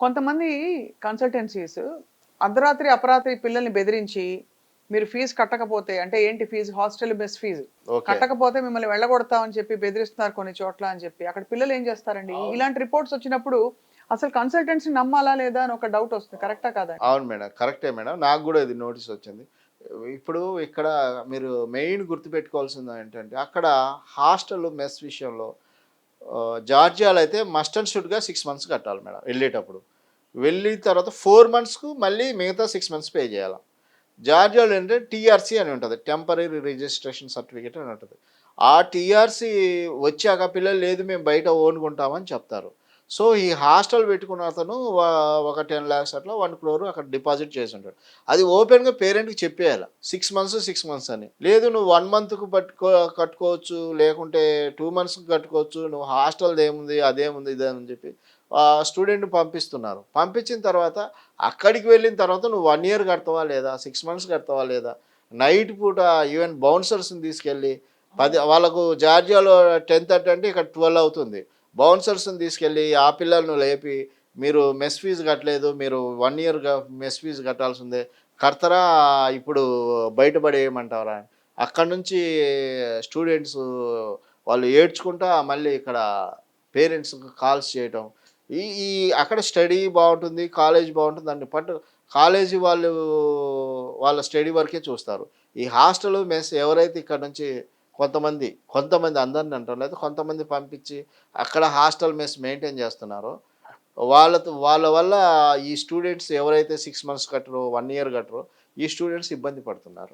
కొంతమంది కన్సల్టెన్సీస్ అర్ధరాత్రి, అపరాత్రి పిల్లల్ని బెదిరించి, మీరు ఫీజు కట్టకపోతే అంటే ఏంటి fee? Hostel mess fee. Okay. కట్టకపోతే మిమ్మల్ని వెళ్ళగొడతామని చెప్పి బెదిరిస్తున్నారు కొన్ని చోట్ల అని చెప్పి. అక్కడ పిల్లలు ఏం చేస్తారండి? అవును. ఇలాంటి రిపోర్ట్స్ వచ్చినప్పుడు అసలు కన్సల్టెన్సీని నమ్మాలా లేదా అని ఒక డౌట్ వస్తుంది. కరెక్టా కాదా? అవును మేడం. కరెక్టే మేడం. నాకు గూడా ఇది నోటీస్ వచ్చింది. ఇప్పుడు ఇక్కడ మీరు మెయిన్ గుర్తుపెట్టుకోవాల్సింది ఏంటంటే, అక్కడ హాస్టల్ మెస్ విషయంలో జార్జియాలో అయితే మస్ట్ అండ్ షుడ్‌గా 6 మంత్స్ కట్టాలి మేడం ఎళ్ళేటప్పుడు. వెళ్ళిన తర్వాత 4 మంత్స్‌కు మళ్ళీ మిగతా 6 మంత్స్ పే చేయాల. జార్జియాలో ఏంటంటే టీఆర్‌సీ అని ఉంటది. టెంపరరీ రిజిస్ట్రేషన్ సర్టిఫికేట్ అని ఉంటది. ఆ టీఆర్‌సీ వచ్చాక పిల్లలు లేదు మేము బయట ఓన్‌గా ఉంటామని చెప్తారు. సో, ఈ హాస్టల్ పెట్టుకున్న అతను ఒక 10,00,000 అట్లా 1,00,00,000 అక్కడ డిపాజిట్ చేసుంటాడు. అది ఓపెన్‌గా పేరెంట్‌కి చెప్పేయాల. 6 మంత్స్, 6 మంత్స్ అని. లేదు నువ్వు 1 మంత్‌కు కట్టుకోవచ్చు, లేకుంటే 2 మంత్స్‌కి కట్టుకోవచ్చు. నువ్వు హాస్టల్‌దేముంది, అదేముంది, ఇదేముంది అని చెప్పి స్టూడెంట్‌ని పంపిస్తున్నారు. పంపించిన తర్వాత అక్కడికి వెళ్ళిన తర్వాత నువ్వు 1 ఇయర్ కడతావా లేదా? 6 మంత్స్ కడతావా లేదా? నైట్ పూట ఈవెన్ బౌన్సర్స్‌ని తీసుకెళ్ళి 10 వాళ్ళకు జార్జియాలో 10:30 అంటే ఇక్కడ 12 అవుతుంది. బౌన్సర్స్‌ని తీసుకెళ్ళి ఆ పిల్లలను లేపి మీరు మెస్ ఫీజు కట్టలేదు. మీరు 1 ఇయర్ మెస్ ఫీజు కట్టాల్సిందే. కడతారా ఇప్పుడు బయట పడేయమంటారా? అక్కడి నుంచి స్టూడెంట్స్ వాళ్ళు ఏడ్చుకుంటా మళ్ళీ ఇక్కడ పేరెంట్స్‌కి కాల్స్ చేయటం. ఈ ఈ అక్కడ స్టడీ బావుంటుంది. కాలేజ్ బావుంటుంది. దాన్ని కాలేజీ వాళ్ళు వాళ్ళ స్టడీ వరకే చూస్తారు. ఈ హాస్టలు, మెస్ ఎవరైతే ఇక్కడ నుంచి కొంతమంది అందరిని అంటలేదు. కొంతమంది పంపించి అక్కడ హాస్టల్, మెస్ మెయింటైన్ చేస్తున్నారో వాళ్ళ వల్ల ఈ స్టూడెంట్స్ ఎవరైతే 6 మంత్స్ కట్టరో, 1 ఇయర్ కట్టరో ఈ స్టూడెంట్స్ ఇబ్బంది పడుతున్నారు.